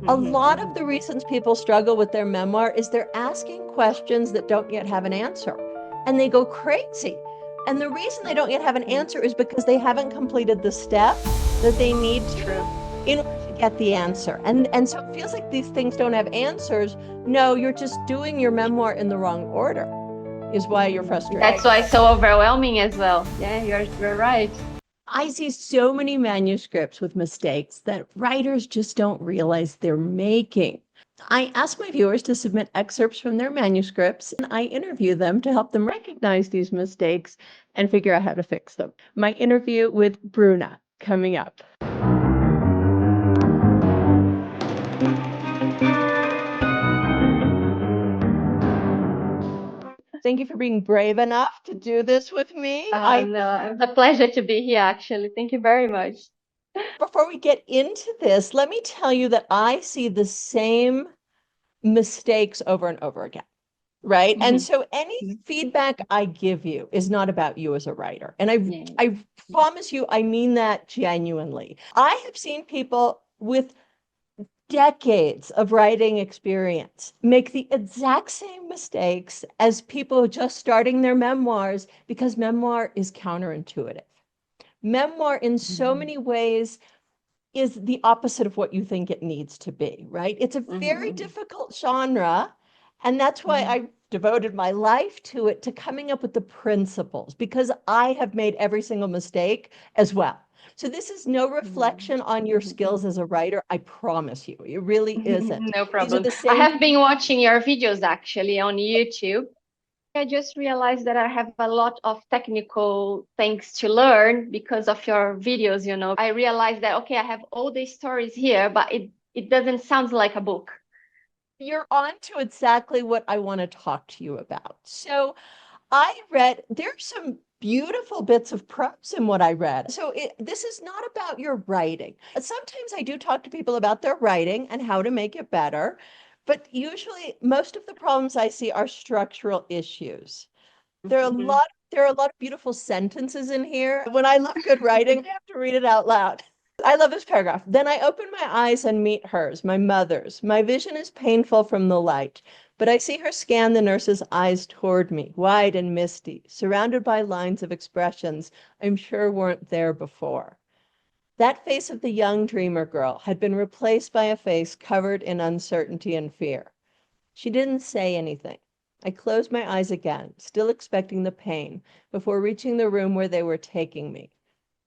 A lot of the reasons people struggle with their memoir is they're asking questions that don't yet have an answer, and they go crazy. And the reason they don't yet have an answer is because they haven't completed the steps that they need True. to in order to get the answer. And so it feels like these things don't have answers. No, you're just doing your memoir in the wrong order, is why you're frustrated. That's why it's so overwhelming as well. Yeah, you're right. I see so many manuscripts with mistakes that writers just don't realize they're making. I ask my viewers to submit excerpts from their manuscripts, and I interview them to help them recognize these mistakes and figure out how to fix them. My interview with Bruna coming up. Thank you for being brave enough to do this with me. No, it's a pleasure to be here, actually. Thank you very much. Before we get into this, let me tell you that I see the same mistakes over and over again. Right. And so any feedback I give you is not about you as a writer. And I promise you, I mean that genuinely. I have seen people with decades of writing experience make the exact same mistakes as people just starting their memoirs, because memoir is counterintuitive. Memoir, in so many ways, is the opposite of what you think it needs to be, right? It's a very difficult genre. And that's why I devoted my life to it, to coming up with the principles, because I have made every single mistake as well. So this is no reflection on your skills as a writer. I promise you, it really isn't. No These are problem. the I same. have been watching your videos actually on YouTube. I just realized that I have a lot of technical things to learn because of your videos, you know. I realized that, okay, I have all these stories here, but it doesn't sound like a book. You're on to exactly what I want to talk to you about. So there's some beautiful bits of prose in what I read. So this is not about your writing. Sometimes I do talk to people about their writing and how to make it better, but usually most of the problems I see are structural issues. There are a lot of beautiful sentences in here. When I love good writing, I have to read it out loud. I love this paragraph. Then I open my eyes and meet hers, my mother's. My vision is painful from the light, but I see her scan the nurse's eyes toward me, wide and misty, surrounded by lines of expressions I'm sure weren't there before. That face of the young dreamer girl had been replaced by a face covered in uncertainty and fear. She didn't say anything. I closed my eyes again, still expecting the pain, before reaching the room where they were taking me.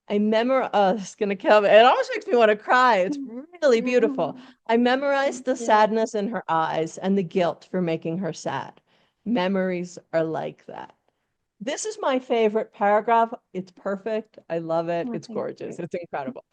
Oh, this is going to kill me. It almost makes me want to cry. It's really beautiful. I memorized the sadness in her eyes and the guilt for making her sad. Memories are like that. This is my favorite paragraph. It's perfect. I love it. It's gorgeous. It's incredible.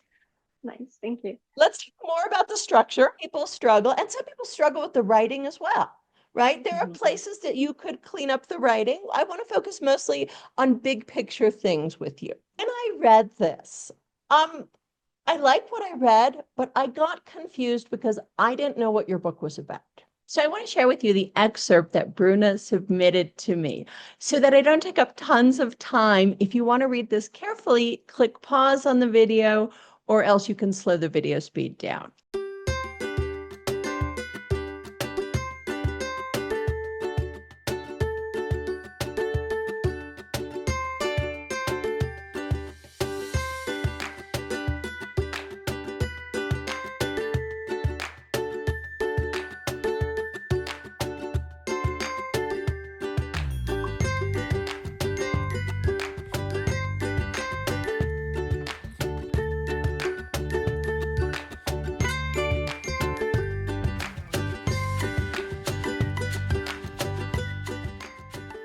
Nice, thank you. Let's talk more about the structure. People struggle, and some people struggle with the writing as well, right? There are places that you could clean up the writing. I want to focus mostly on big picture things with you. And I read this. I liked what I read, but I got confused because I didn't know what your book was about. So I want to share with you the excerpt that Bruna submitted to me so that I don't take up tons of time. If you want to read this carefully, click pause on the video, or else you can slow the video speed down.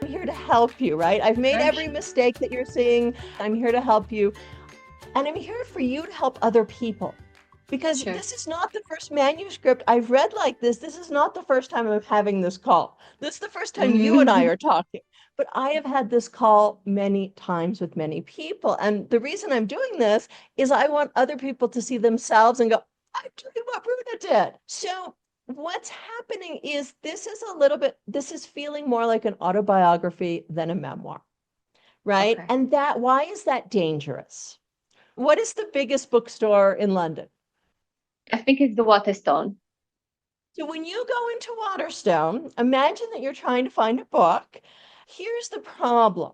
I'm here to help you, right? I've made every mistake that you're seeing. I'm here to help you. And I'm here for you to help other people. Because this is not the first manuscript I've read like this. This is not the first time I'm having this call. This is the first time you and I are talking. But I have had this call many times with many people. And the reason I'm doing this is I want other people to see themselves and go, I'm doing what Bruna did. So what's happening is this is feeling more like an autobiography than a memoir, right? Okay. And why is that dangerous? What is the biggest bookstore in London? I think it's the Waterstone. So when you go into Waterstone, imagine that you're trying to find a book. Here's the problem.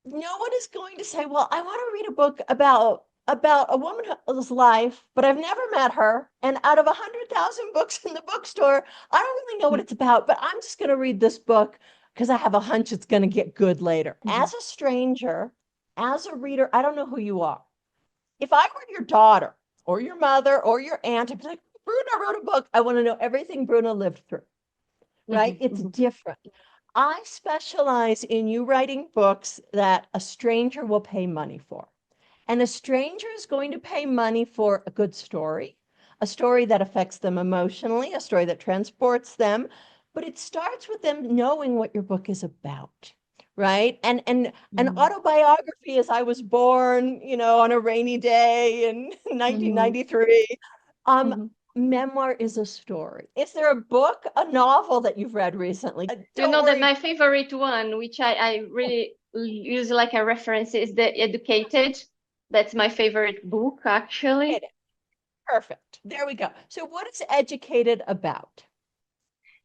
No one is going to say, "Well, I want to read a book about a woman's life, but I've never met her. And out of 100,000 books in the bookstore, I don't really know what it's about, but I'm just going to read this book because I have a hunch it's going to get good later." Mhm. As a stranger, as a reader, I don't know who you are. If I were your daughter or your mother or your aunt, I'd be like, "Bruna wrote a book. I want to know everything Bruna lived through," right? Mhm. It's Mhm. different. I specialize in you writing books that a stranger will pay money for. And a stranger is going to pay money for a good story, a story that affects them emotionally, a story that transports them, but it starts with them knowing what your book is about, right? And an Mhm. autobiography as I was born, on a rainy day in Mhm. 1993. Um, Mhm. Memoir is a story. Is there a book, a novel that you've read recently? You Don't know that worry. my favorite one, which I really use like a reference, is The Educated. That's my favorite book, actually. Perfect. There we go. So what is Educated about?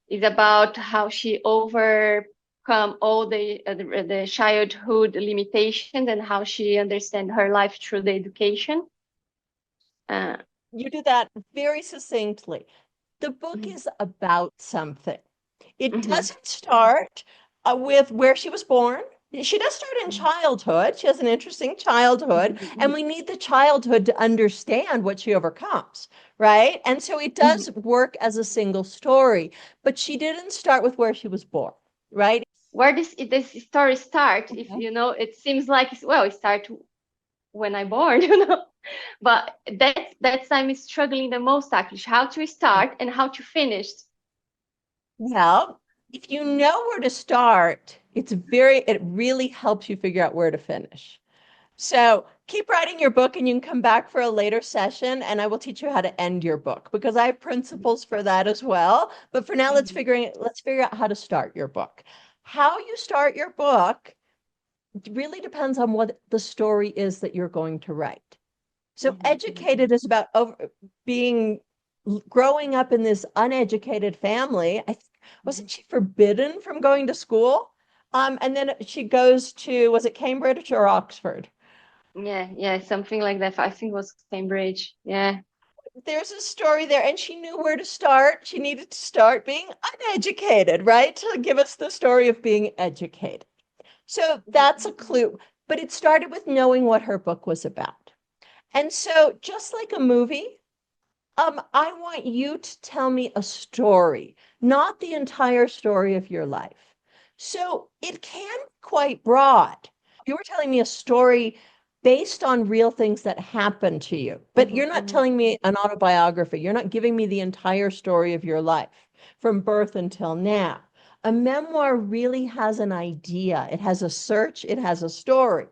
It's about how she overcome all the childhood limitations and how she understand her life through the education. Uh, You do that very succinctly. The book mhm. is about something. It Mhm. doesn't start with where she was born. She does start in Mhm. childhood. She has an interesting childhood, and Mhm. we need the childhood to understand what she overcomes, right? And so it Mhm. does work as a single story, but she didn't start with where she was born, right? Where this story start, if Mhm. you know, it seems like well, it start when I born, but that time is struggling the most actually, how to start and how to finish. Well, if you know where to start, it really helps you figure out where to finish. So keep writing your book and you can come back for a later session and I will teach you how to end your book because I have principles for that as well. But for now, Mhm. let's figure out how to start your book. How you start your book really depends on what the story is that you're going to write. So Mhm. Mhm. educated is about being growing up in this uneducated family. Mhm. Wasn't she forbidden from going to school? And then she goes to, was it Cambridge or Oxford? Yeah, yeah, something like that. I think it was Cambridge. Yeah. There's a story there, and she knew where to start. She needed to start being uneducated, right? To give us the story of being educated. So that's a clue. But it started with knowing what her book was about. And so, just like a movie, I want you to tell me a story, not the entire story of your life. So it can be quite broad. You were telling me a story based on real things that happened to you, but Mhm. you're not Mhm. telling me an autobiography. You're not giving me the entire story of your life from birth until now. A memoir really has an idea. It has a search, it has a story.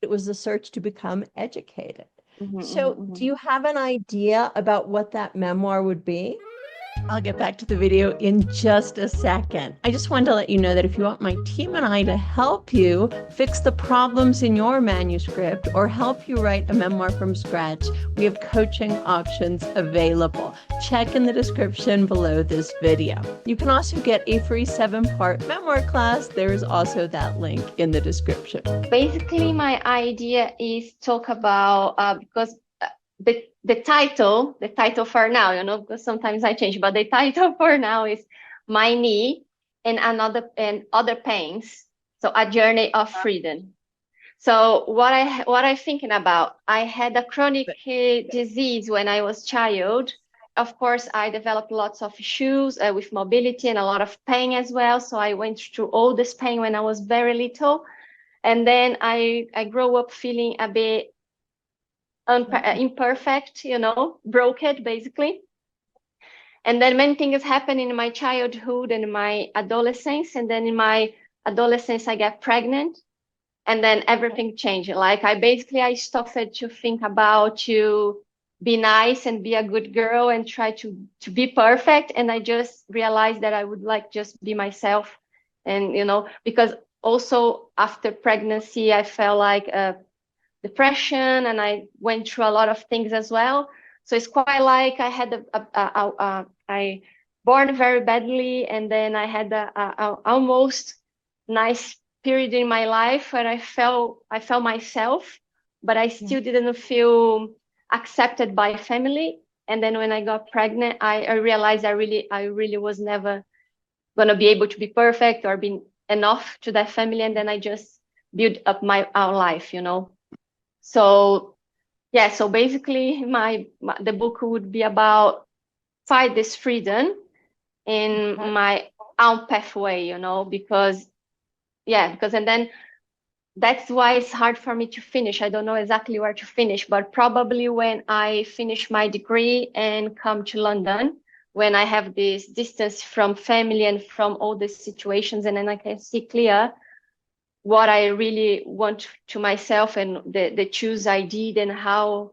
It was the search to become educated. Mhm. Mhm. So, do Mhm. you have an idea about what that memoir would be? I'll get back to the video in just a second. I just wanted to let you know that if you want my team and I to help you fix the problems in your manuscript or help you write a memoir from scratch, we have coaching options available. Check in the description below this video. You can also get a free 7-part memoir class. There is also that link in the description. Basically, my idea is talk about because the title for now, because sometimes I change, but the title for now is My Knee and Other Pains. So a journey of freedom. So what I thinking about, I had a chronic disease when I was child. Of course, I developed lots of issues with mobility and a lot of pain as well. So I went through all this pain when I was very little. And then I grew up feeling a bit imperfect, broken basically. And then many things happened in my childhood and my adolescence. And then in my adolescence, I got pregnant. And then everything changed. Like I started to think about to be nice and be a good girl and try to be perfect. And I just realized that I would like just be myself. And because also after pregnancy, I felt like depression and I went through a lot of things as well. So it's quite like I had I born very badly, and then I had a almost nice period in my life where I felt myself, but I Yeah. still didn't feel accepted by family. And then when I got pregnant, I realized I really was never gonna be able to be perfect or be enough to that family. And then I just built up my our life. So yeah, so basically the book would be about find this freedom in Okay. my own pathway, because and then that's why it's hard for me to finish. I don't know exactly where to finish, but probably when I finish my degree and come to London, when I have this distance from family and from all these situations, and then I can see clear what I really want to myself and the choose I did and how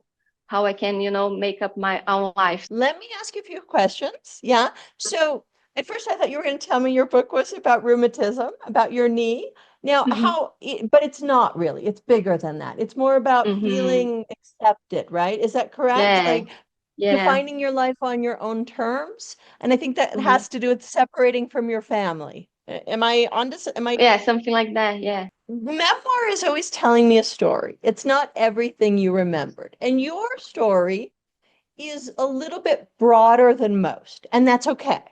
I can, make up my own life. Let me ask you a few questions. Yeah. So at first I thought you were going to tell me your book was about rheumatism, about your knee. Now, Hmm. but it's not really. It's bigger than that. It's more about Hmm. feeling accepted, right? Is that correct? Yeah. Like Yeah. defining your life on your own terms. And I think that Hmm. has to do with separating from your family. Am I on to, am I Yeah, something like that. Yeah. Memoir is always telling me a story. It's not everything you remembered. And your story is a little bit broader than most, and that's okay.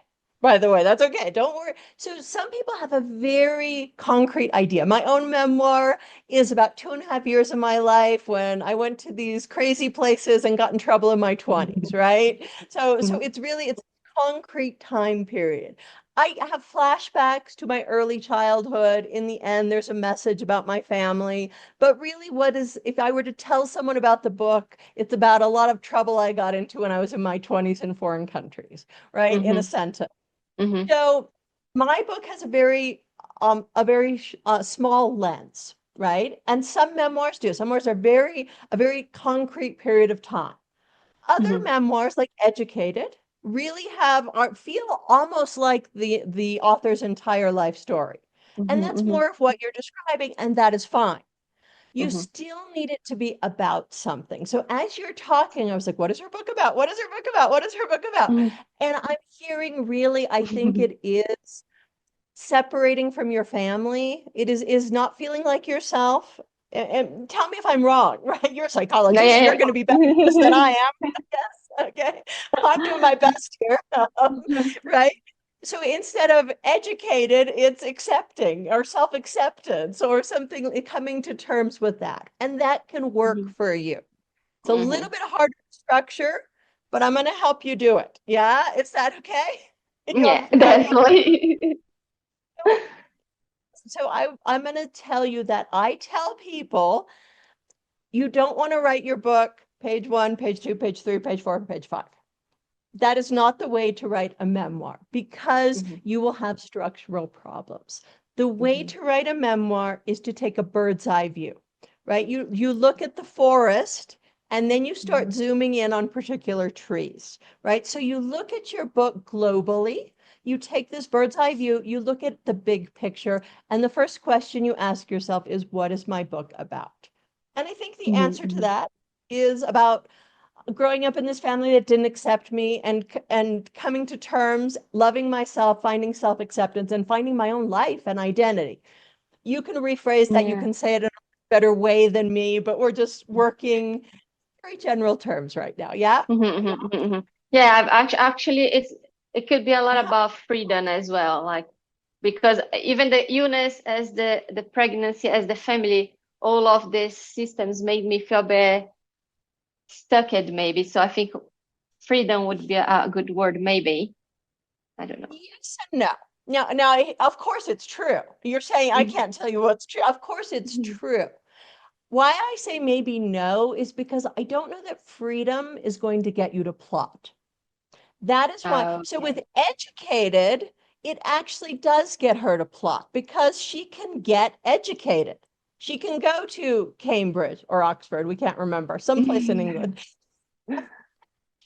By the way, that's okay. Don't worry. So some people have a very concrete idea. My own memoir is about 2.5 years of my life when I went to these crazy places and got in trouble in my 20s, right? So Mhm. it's a concrete time period. I have flashbacks to my early childhood. In the end, there's a message about my family. But really, if I were to tell someone about the book, it's about a lot of trouble I got into when I was in my 20s in foreign countries, right? In a Mhm. sentence. Mhm. So my book has a very small lens, right? And some memoirs do. Some memoirs are a very concrete period of time. Other Mhm. memoirs, like Educated, really feel almost like the author's entire life story. And Mhm. that's Mhm. more of what you're describing, and that is fine. You Mhm. still need it to be about something. So as you're talking, I was like, what is her book about? What is her book about? What is her book about? Mhm. And I'm hearing really, I think it is separating from your family. It is not feeling like yourself. And tell me if I'm wrong, right? You're a Yeah, psychologist, so yeah, you're going to be better at this than I yeah. am. Yes, okay. I'm doing my best here, Mhm. right? So instead of educated, it's accepting or self-acceptance or something, coming to terms with that. And that can work Mhm. for you. It's a little Mhm. bit harder to structure, but I'm going to help you do it. Yeah, is that okay? Yeah, Are you definitely. so I'm going to tell you that I tell people you don't want to write your book page 1, page 2, page 3, page 4, and page 5. That is not the way to write a memoir because Mhm. you will have structural problems. The way Mhm. to write a memoir is to take a bird's eye view, right? You look at the forest and then you Mhm. start zooming in on particular trees, right? So you look at your book globally. You take this bird's eye view, you look at the big picture, and the first question you ask yourself is, what is my book about? And I think the Mhm. answer to Mhm. that is about growing up in this family that didn't accept me and coming to terms, loving myself, finding self-acceptance, and finding my own life and identity. You can rephrase that, you Yeah. can say it in a better way than me, but we're just working very general terms right now. Yeah. Mhm. Mhm. Mhm. Mhm. Yeah, actually it could be a lot Uh-huh. about freedom as well, like because even the illness as the pregnancy as the family, all of these systems made me feel very stuck at maybe. So I think freedom would be a good word, maybe. I don't know. Yes and no. Now, of course it's true. You're saying I Mhm. can't tell you what's true. Of course it's Mhm. true. Why I say maybe no is because I don't know that freedom is going to get you to plot. That is why. So with Okay. educated, it actually does get her to plot because she can get educated. She can go to Cambridge or Oxford, we can't remember, someplace in England.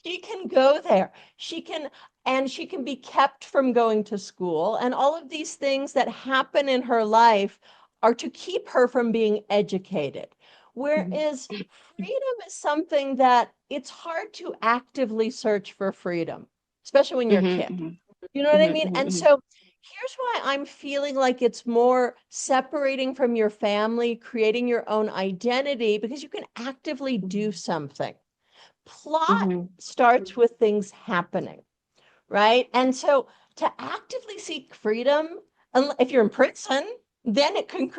She can go there. And she can be kept from going to school. And all of these things that happen in her life are to keep her from being educated. Mhm. Whereas freedom is something that it's hard to actively search for freedom. especially when you're a Mm-hmm, kid. mm-hmm, You know what I mean? mm-hmm, And mm-hmm, so here's why I'm feeling like it's more separating from your family, creating your own identity, because you can actively do something. Plot mm-hmm, starts with things happening, right? And so to actively seek freedom, if you're in prison, then it can,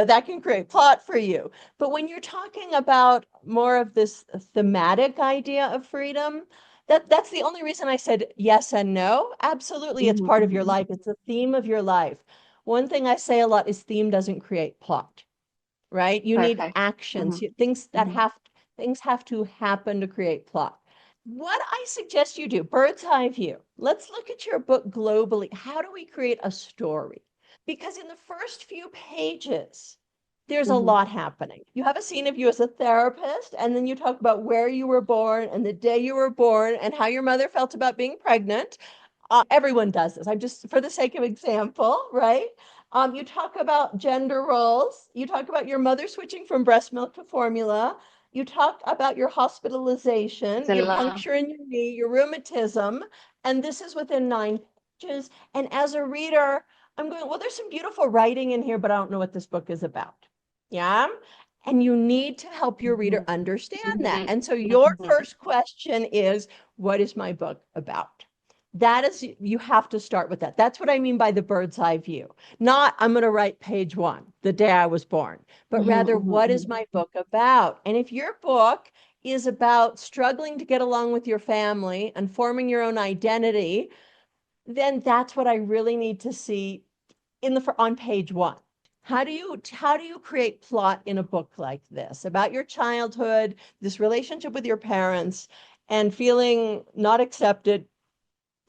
that can create plot for you. But when you're talking about more of this thematic idea of freedom, that's the only reason I said yes and no. Absolutely, it's mm-hmm, part of your mm-hmm. life. It's the theme of your life. One thing I say a lot is theme doesn't create plot, right? You need Perfect. Mm-hmm, actions, mm-hmm, things have to happen to create plot. What I suggest you do, bird's eye view. Let's look at your book globally. How do we create a story? Because in the first few pages, there's a mm-hmm. lot happening. You have a scene of you as a therapist, and then you talk about where you were born and the day you were born and how your mother felt about being pregnant. Everyone does this. I'm just for the sake of example, right? You talk about gender roles. You talk about your mother switching from breast milk to formula. You talk about your It's hospitalization, a your lot. puncture in your knee, your rheumatism, and this is within 9 pages. And as a reader, I'm going, well, there's some beautiful writing in here, but I don't know what this book is about. Yeah. And you need to help your reader Mm-hmm, understand that. mm-hmm, And so your mm-hmm, first question is, what is my book about? That is, you have to start with that. That's what I mean by the bird's eye view. Not, I'm going to write page 1, the day I was born, but mm-hmm, rather, what mm-hmm, is my book about? And if your book is about struggling to get along with your family and forming your own identity, then that's what I really need to see on page 1. How do you create plot in a book like this about your childhood, this relationship with your parents, and feeling not accepted,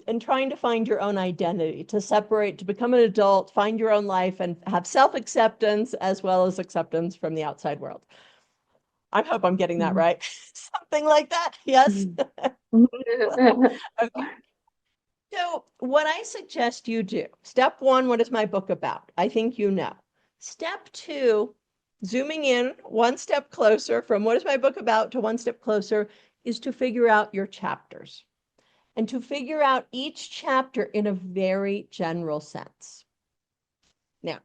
and trying to find your own identity, to separate, to become an adult, find your own life, and have self-acceptance as well as acceptance from the outside world. I hope I'm getting that mm-hmm, right. Something like that. Yes. Well, mm-hmm. okay. So what I suggest you do, step 1, what is my book about? I think you know. Step 2, zooming in one step closer from what is my book about to one step closer, is to figure out your chapters and to figure out each chapter in a very general sense. Now,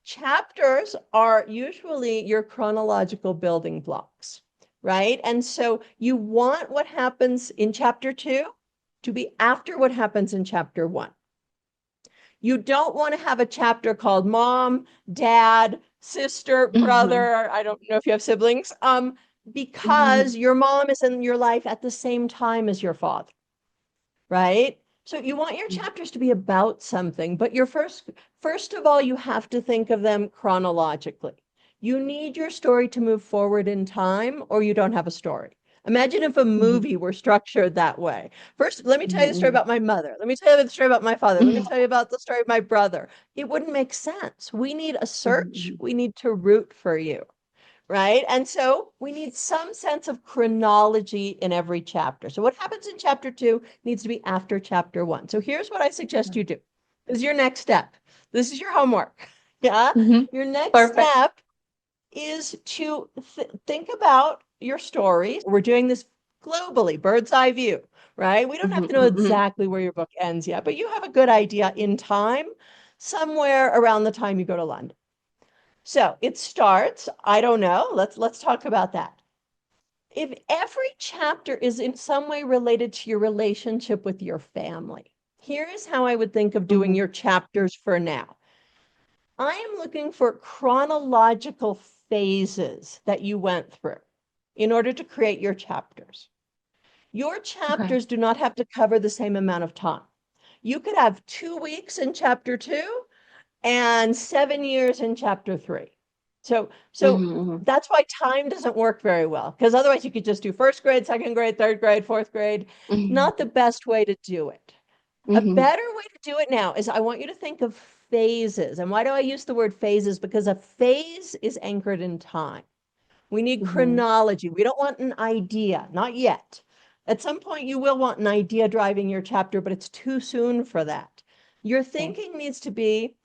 chapters are usually your chronological building blocks, right? And so you want what happens in chapter 2 to be after what happens in chapter 1. You don't want to have a chapter called Mom, Dad, Sister, Mm-hmm, Brother. I don't know if you have siblings, because mm-hmm, your mom is in your life at the same time as your father, right? So you want your chapters to be about something, but first of all, you have to think of them chronologically. You need your story to move forward in time, or you don't have a story. Imagine if a mm-hmm, movie were structured that way. First, let me tell you the story mm-hmm, about my mother. Let me tell you the story about my father. Let me mm-hmm, tell you about the story of my brother. It wouldn't make sense. We need a search. mm-hmm. We need to root for you, right? And so we need some sense of chronology in every chapter. So what happens in chapter 2 needs to be after chapter 1. So here's what I suggest you do. This is your next step. This is your homework. Yeah. Mm-hmm. Your next Perfect. step is to think about your stories. We're doing this globally, bird's eye view, right? We don't have to know Mm-hmm, exactly where your book ends yet, but you have a good idea in time, somewhere around the time you go to London. So it starts, I don't know, let's talk about that. If every chapter is in some way related to your relationship with your family, here is how I would think of doing mm-hmm, your chapters for now. I am looking for chronological phases that you went through in order to create your chapters. Your okay. chapters do not have to cover the same amount of time. You could have 2 weeks in chapter 2 and 7 years in chapter 3. So Mm-hmm, that's why time doesn't work very well, because otherwise you could just do first grade, second grade, third grade, fourth grade. Not the mm-hmm, best way to do it. A mm-hmm, better way to do it now is I want you to think of phases. And why do I use the word phases? Because a phase is anchored in time. We need mm-hmm, chronology. We don't want an idea, not yet. At some point, you will want an idea driving your chapter, but it's too soon for that. Your okay. thinking needs to be,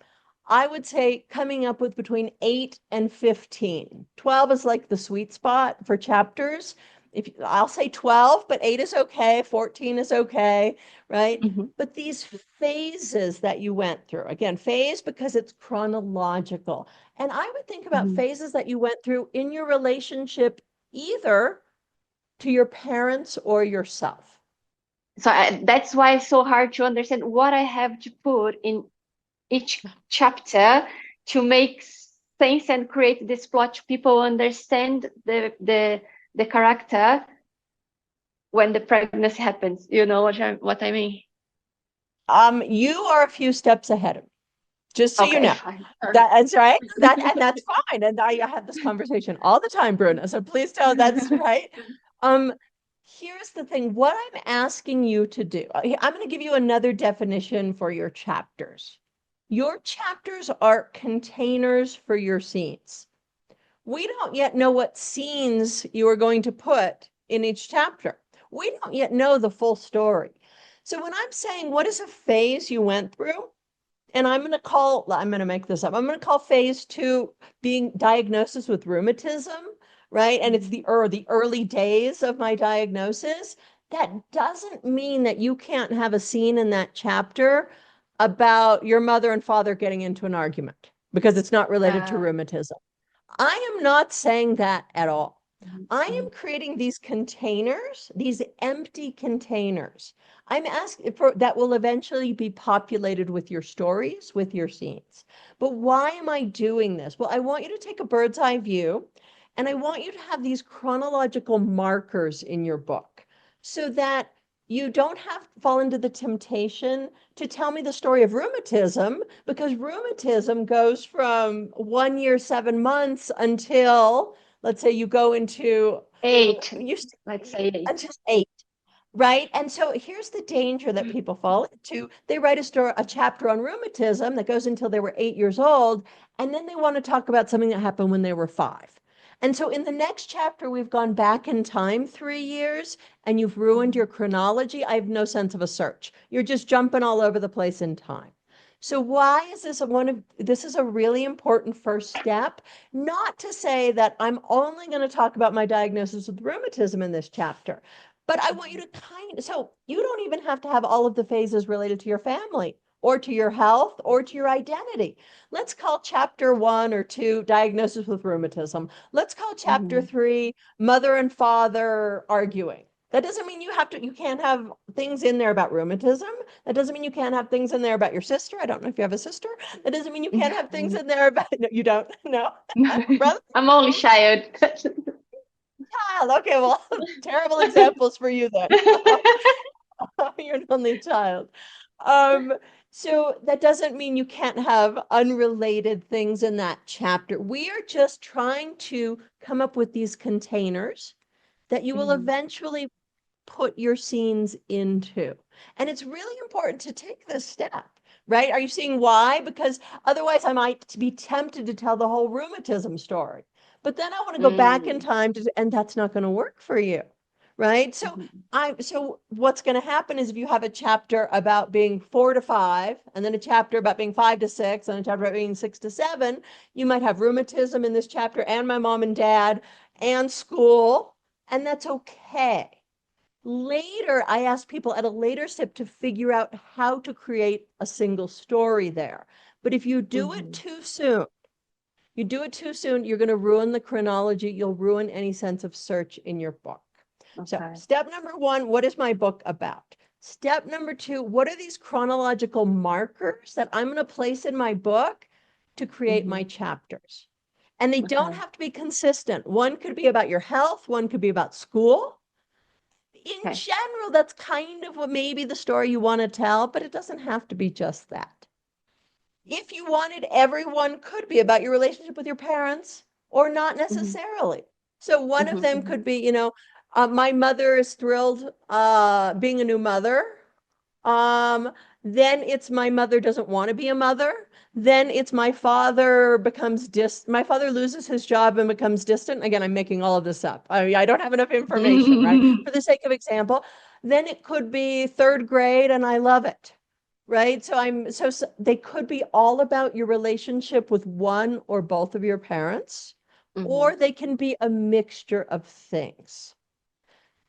I would say, coming up with between 8 and 15. 12 is like the sweet spot for chapters. if I'll say 12, but 8 is okay, 14 is okay, right? Mhm. But these phases that you went through, again, phase because it's chronological. And I would think about Mhm. phases that you went through in your relationship, either to your parents or yourself. So that's why it's so hard to understand what I have to put in each chapter to make sense and create this plot to people understand the character when the pregnancy happens. You know what I mean? You are a few steps ahead of me, just so you Okay, know. fine. That's right. And that's fine. And I have this conversation all the time, Bruna. So please tell that's right. Um, Here's the thing. What I'm asking you to do, I'm going to give you another definition for your chapters. Your chapters are containers for your scenes. We don't yet know what scenes you are going to put in each chapter. We don't yet know the full story. So when I'm saying what is a phase you went through, and I'm going to make this up. I'm going to call phase 2 being diagnosis with rheumatism, right? And it's the early days of my diagnosis. That doesn't mean that you can't have a scene in that chapter about your mother and father getting into an argument because it's not related to Uh, rheumatism. I am not saying that at all. I am mhm, creating these containers, these empty containers. I'm asking for that will eventually be populated with your stories, with your scenes. But why am I doing this? Well, I want you to take a bird's eye view, and I want you to have these chronological markers in your book so that you don't have to fall into the temptation to tell me the story of rheumatism, because rheumatism goes from 1 year, 7 months until, let's say you go into, 8. you Let's say 8. until 8, right? And so here's the danger that people fall into. They write a chapter on rheumatism that goes until they were 8 years old, and then they want to talk about something that happened when they were 5. And so in the next chapter, we've gone back in time 3 years, and you've ruined your chronology. I have no sense of a search. You're just jumping all over the place in time. So why is this is a really important first step, not to say that I'm only going to talk about my diagnosis with rheumatism in this chapter, but I want you to so you don't even have to have all of the phases related to your family or to your health or to your identity. Let's call chapter 1 or 2 diagnosis with rheumatism. Let's call chapter Mhm. 3 mother and father arguing. That doesn't mean you can't have things in there about rheumatism. That doesn't mean you can't have things in there about your sister. I don't know if you have a sister. That doesn't mean you can't have things in there about, no, you don't, no, brother, I'm only child. child. Okay, well, terrible examples for you then. You're an only child. Um, so that doesn't mean you can't have unrelated things in that chapter. We are just trying to come up with these containers that you will Mhm, eventually put your scenes into. And it's really important to take this step, right? Are you seeing why? Because otherwise I might be tempted to tell the whole rheumatism story. But then I want to go back in mm, time and that's not going to work for you, right? mhm, So what's going to happen is if you have a chapter about being 4 to 5, and then a chapter about being 5 to 6, and a chapter about being 6 to 7, you might have rheumatism in this chapter and my mom and dad and school, and that's okay. Later, I ask people at a later step to figure out how to create a single story there. But if you do it mhm. too soon, you're going to ruin the chronology. You'll ruin any sense of search in your book. So, Okay. step number 1, what is my book about? Step number 2, what are these chronological markers that I'm going to place in my book to create my Mhm, chapters? And they don't okay. have to be consistent. One could be about your health, one could be about school. In Okay. general, that's kind of what maybe the story you want to tell, but it doesn't have to be just that. If you wanted, everyone could be about your relationship with your parents or not Mhm, necessarily. So one of mhm, them mhm, could be, my mother is thrilled being a new mother. Um, then it's my mother doesn't want to be a mother. Then it's my father loses his job and becomes distant. Again, I'm making all of this up. I don't have enough information, right? For the sake of example, then it could be third grade and I love it, right? So they could be all about your relationship with one or both of your parents, or mhm, they can be a mixture of things.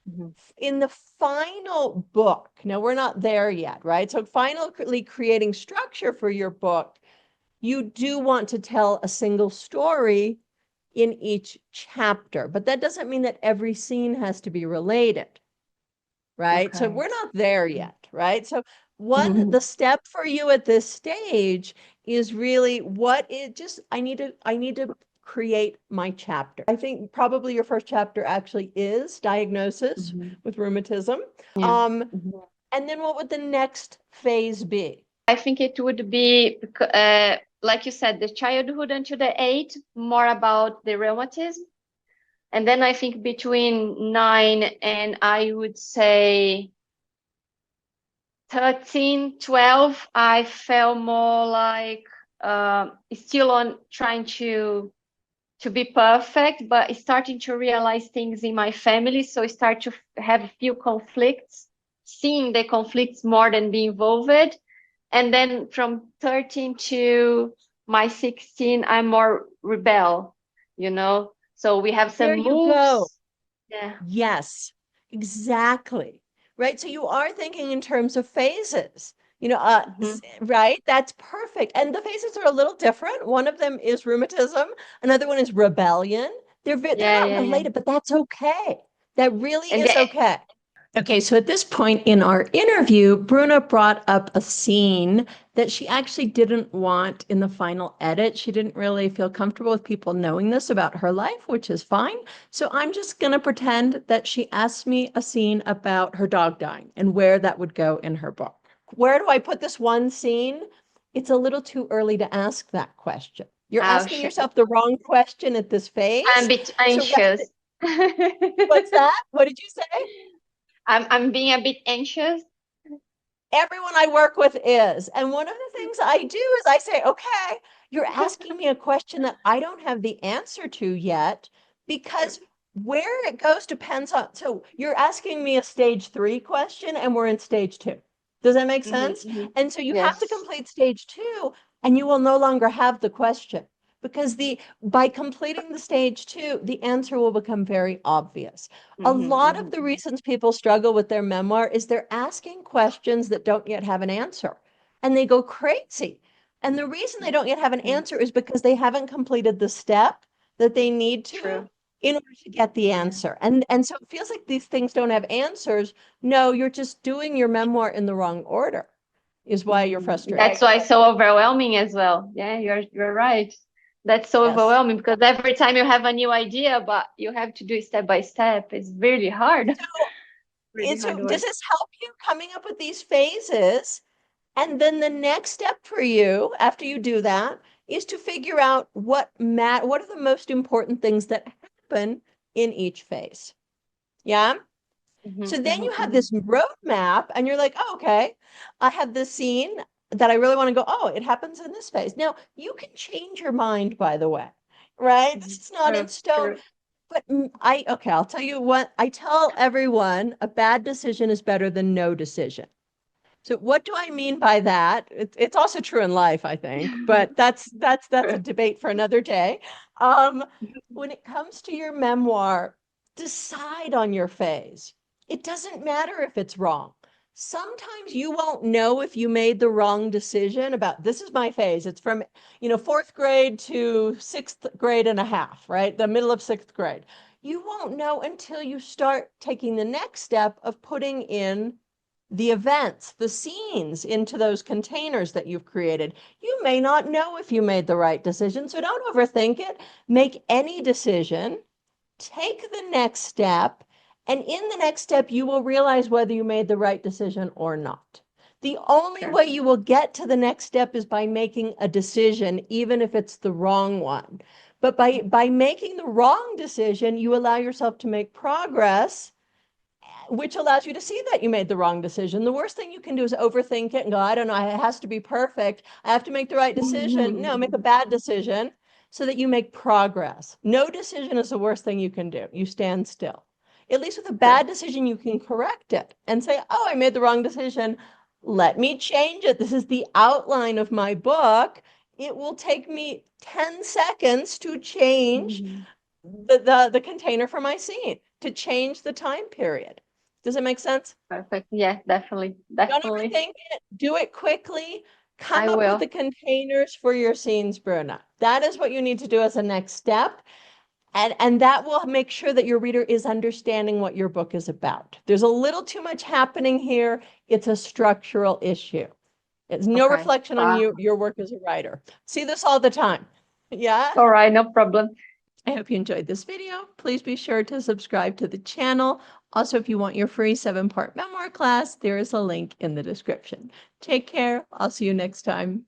Mhm. In the final book, now we're not there yet, right? So finally creating structure for your book, you do want to tell a single story in each chapter, but that doesn't mean that every scene has to be related, right? So Okay. we're not there Mhm. yet, right? So the step for you at this stage is really I need to create my chapter. I think probably your first chapter actually is diagnosis Mhm. with rheumatism. Yeah. Um, Mhm. and then what would the next phase be? I think it would be, like you said, the childhood until the 8, more about the rheumatism. And then I think between 9 and I would say 13, 12, I felt more like still on trying to be perfect, but starting to realize things in my family. So I start to have a few conflicts, seeing the conflicts more than being involved. And then from 13 to my 16, I'm more rebel, you know? So we have There some you go. moves. Yeah. Yes, exactly. Right. So you are thinking in terms of phases, Hmm. right? That's perfect. And the phases are a little different. One of them is rheumatism, another one is rebellion. They're Yeah, not yeah, yeah. related, but that's okay. That really And is okay. Okay, so at this point in our interview, Bruna brought up a scene that she actually didn't want in the final edit. She didn't really feel comfortable with people knowing this about her life, which is fine. So I'm just going to pretend that she asked me a scene about her dog dying and where that would go in her book. Where do I put this one scene? It's a little too early to ask that question. You're oh, asking shit. yourself the wrong question at this I'm a phase. bit So anxious. what's that? What did you say? I'm being a bit anxious. Everyone I work with is. And one of the things I do is I say, okay, you're asking me a question that I don't have the answer to yet because where it goes depends on. So you're asking me a stage 3 question and we're in stage 2. Does that make Hmm. sense? Hmm. And so you have to Yes. complete stage 2 and you will no longer have the question because by completing the stage 2, the answer will become very obvious. A Hmm. lot of Hmm. the reasons people struggle with their memoir is they're asking questions that don't yet have an answer and they go crazy. And the reason they don't yet have an Hmm. answer is because they haven't completed the step that they need to True. in order to get the Yeah. answer. And so it feels like these things don't have answers. No, you're just doing your memoir in the wrong order, is why you're frustrated. That's why it's so overwhelming as well. Yeah, you're right. That's so Yes. overwhelming because every time you have a new idea, but you have to do it step by step. It's really hard. So, Really hard does work. this help you coming up with these phases? And then the next step for you after you do that is to figure out what are the most important things that happen in each phase. Yeah. Hmm. So then Hmm. you have Hmm. this roadmap and you're like, oh, okay, I have this scene that I really want to go, oh, it happens in this phase. Now you can change your mind, by the way, right? This is not in True. stone. True. But okay, I'll tell you what I tell everyone, a bad decision is better than no decision. So what do I mean by that? It's also true in life, I think, but that's a debate for another day. Um, when it comes to your memoir, decide on your phase. It doesn't matter if it's wrong. Sometimes you won't know if you made the wrong decision about this is my phase. It's from, fourth grade to sixth grade and a half, right? The middle of sixth grade. You won't know until you start taking the next step of putting in the events, the scenes into those containers that you've created. You may not know if you made the right decision, so don't overthink it. Make any decision, take the next step, and in the next step, you will realize whether you made the right decision or not. The only Sure. way you will get to the next step is by making a decision, even if it's the wrong one. But by making the wrong decision, you allow yourself to make progress, which allows you to see that you made the wrong decision. The worst thing you can do is overthink it and go, I don't know, it has to be perfect. I have to make the right decision. No, make a bad decision so that you make progress. No decision is the worst thing you can do. You stand still. At least with a True. bad decision, you can correct it and say, oh, I made the wrong decision. Let me change it. This is the outline of my book. It will take me 10 seconds to change Mhm. the container for my scene. to change the time period. Does it make sense? Perfect. Yeah, definitely. Don't Definitely. overthink it. Do it quickly. I Come up with the will. containers for your scenes, Bruna. That is what you need to do as a next step. And that will make sure that your reader is understanding what your book is about. There's a little too much happening here. It's a structural issue. It's no Okay. reflection on your work as a writer. See this all the time. Yeah. All right, no problem. I hope you enjoyed this video. Please be sure to subscribe to the channel. Also, if you want your free 7-part memoir class, there is a link in the description. Take care. I'll see you next time.